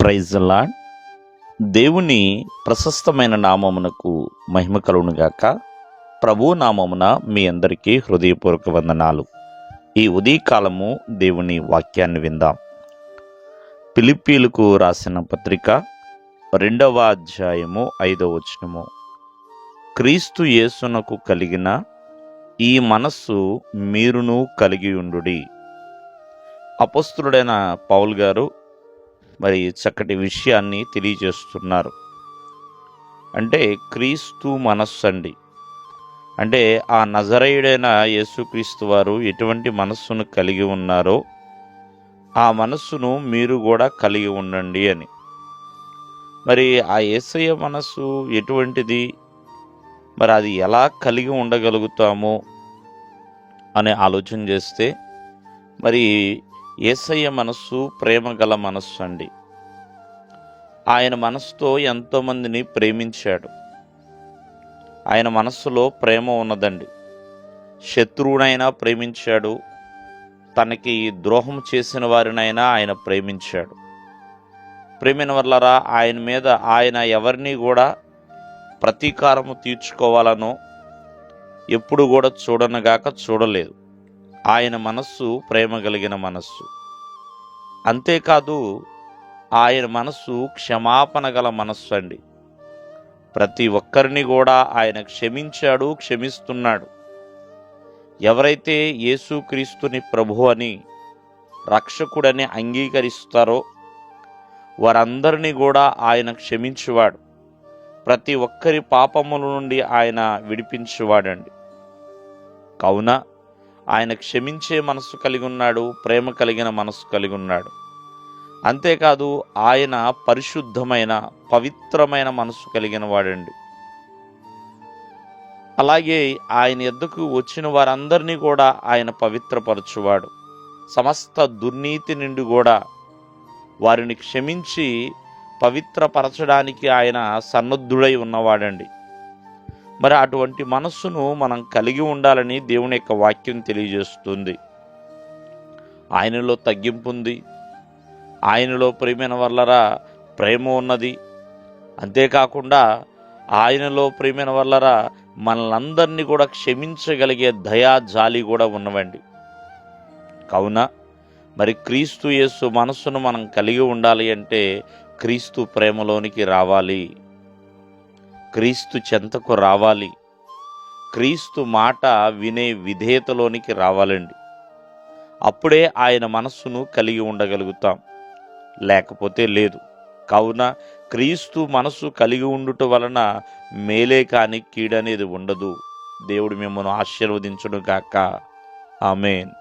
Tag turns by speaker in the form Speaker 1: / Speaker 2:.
Speaker 1: Praise the lord. దేవుని ప్రశస్తమైన నామమునకు మహిమ కలుగునుగాక. ప్రభు నామమున మీ అందరికీ హృదయపూర్వక వందనాలు. ఈ ఉదయకాలము దేవుని వాక్యాన్ని విందాం. ఫిలిప్పీలకు రాసిన పత్రిక 2వ అధ్యాయము 5వ వచనము. క్రీస్తు యేసునకు కలిగిన ఈ మనస్సు మీరును కలిగి ఉండుడి. అపొస్తలుడైన పౌలు గారు మరి చక్కటి విషయాన్ని తెలియజేస్తున్నారు. అంటే క్రీస్తు మనస్సు అండి. అంటే ఆ నజరేయుడైన యేసుక్రీస్తు వారు ఎటువంటి మనస్సును కలిగి ఉన్నారో ఆ మనస్సును మీరు కూడా కలిగి ఉండండి అని. మరి ఆ యేసయ్య మనస్సు ఎటువంటిది, మరి అది ఎలా కలిగి ఉండగలుగుతామో అనే ఆలోచన చేస్తే, మరి యేసయ్య మనస్సు ప్రేమ గల మనస్సు అండి. ఆయన మనస్సుతో ఎంతోమందిని ప్రేమించాడు. ఆయన మనస్సులో ప్రేమ ఉన్నదండి. శత్రువునైనా ప్రేమించాడు, తనకి ద్రోహం చేసిన వారినైనా ఆయన ప్రేమించాడు. ప్రేమిన వల్లరా ఆయన మీద ఆయన ఎవరిని కూడా ప్రతీకారము తీర్చుకోవాలనో ఎప్పుడు కూడా చూడనగాక చూడలేదు. ఆయన మనస్సు ప్రేమ కలిగిన మనస్సు. అంతేకాదు ఆయన మనస్సు క్షమాపణ గల మనస్సు అండి. ప్రతి ఒక్కరిని కూడా ఆయన క్షమించాడు, క్షమిస్తున్నాడు. ఎవరైతే యేసుక్రీస్తుని ప్రభు అని రక్షకుడని అంగీకరిస్తారో వారందరినీ కూడా ఆయన క్షమించువాడు. ప్రతి ఒక్కరి పాపముల నుండి ఆయన విడిపించువాడండి. కావున ఆయన క్షమించే మనస్సు కలిగి ఉన్నాడు, ప్రేమ కలిగిన మనస్సు కలిగి ఉన్నాడు. అంతేకాదు ఆయన పరిశుద్ధమైన పవిత్రమైన మనస్సు కలిగిన వాడండి. అలాగే ఆయన యొద్దకు వచ్చిన వారందరినీ కూడా ఆయన పవిత్రపరచువాడు. సమస్త దుర్నీతి నుండి కూడా వారిని క్షమించి పవిత్రపరచడానికి ఆయన సన్నద్ధుడై ఉన్నవాడండి. మరి అటువంటి మనస్సును మనం కలిగి ఉండాలని దేవుని యొక్క వాక్యం తెలియజేస్తుంది. ఆయనలో తగ్గింపు ఉంది, ఆయనలో ప్రేమైన వల్లరా ప్రేమ ఉన్నది. అంతేకాకుండా ఆయనలో ప్రేమైన వల్లరా మనలందరినీ కూడా క్షమించగలిగే దయా జాలి కూడా ఉన్నవండి. కావున మరి క్రీస్తు యేసు మనస్సును మనం కలిగి ఉండాలి అంటే క్రీస్తు ప్రేమలోనికి రావాలి, క్రీస్తు చెంతకు రావాలి, క్రీస్తు మాట వినే విధేయతలోనికి రావాలండి. అప్పుడే ఆయన మనస్సును కలిగి ఉండగలుగుతాం, లేకపోతే లేదు. కావున క్రీస్తు మనస్సు కలిగి ఉండుట వలన మేలే కాని కీడనేది ఉండదు. దేవుడు మిమ్మల్ని ఆశీర్వదించును గాక. ఆమేన్.